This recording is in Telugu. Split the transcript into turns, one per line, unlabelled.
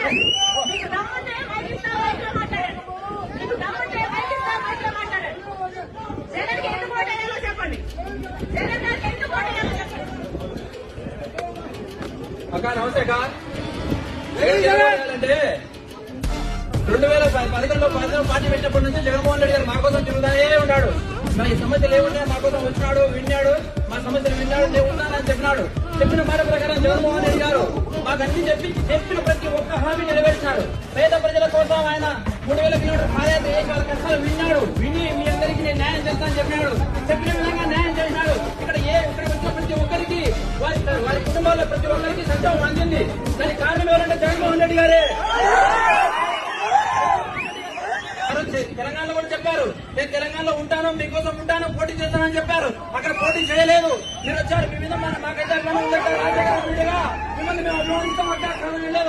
మీకు దమ్ముంటే మైక్ ఇస్తా, మైక్ లో మాట్లాడండి. మీకు దమ్ముంటే మైక్ ఇస్తా, మైక్ లో మాట్లాడండి. జగన్ కి ఎందుకు ఓటేయాలో చెప్పండి. జగన్ గారికి ఎందుకు ఓటేయాలో చెప్పండి.
అక్క నమస్తే అక్క. అంటే 2011లో పార్టీ పెట్టినప్పటి నుంచి జగన్మోహన్ రెడ్డి గారు మా కోసం తిరుగుతానే ఉన్నాడు. మా ఈ సమస్యలు ఏమున్నాయో మా కోసం వచ్చినాడు, విన్నాడు, మా సమస్యలు విన్నాడు, నేను ఉన్నానని చెప్పినాడు. చెప్పిన మాట ప్రకారం జగన్మోహన్ రెడ్డి గారు మాకు అన్ని చెప్పిన ప్రతి ఒక్క హామీ నెరవేర్చినాడు. పేద ప్రజల కోసం ఆయన 3000 కిలోమీటర్ పాదయాత్ర చేసి వాళ్ళ కష్టాలు విన్నాడు. విని మీ అందరికీ నేను న్యాయం చేస్తానని చెప్పినాడు. చెప్పిన విధంగా న్యాయం చేసినాడు. ఇక్కడ వచ్చిన ప్రతి ఒక్కరికి వారి కుటుంబాల్లో ప్రతి ఒక్కరికి సంక్షేమం అందింది. దానికి కారణం ఎవరంటే జగన్మోహన్ రెడ్డి గారే. తెలంగాణలో కూడా చెప్పారు, నేను తెలంగాణలో ఉంటాను, మీకోసం ఉంటాను, పోటీ చేస్తానని చెప్పారు. అక్కడ పోటీ చేయలేదు. మీరు వచ్చారు, మీ మీద మాకైతే మిమ్మల్ని మేము అభిమానిస్తాం. అక్కడ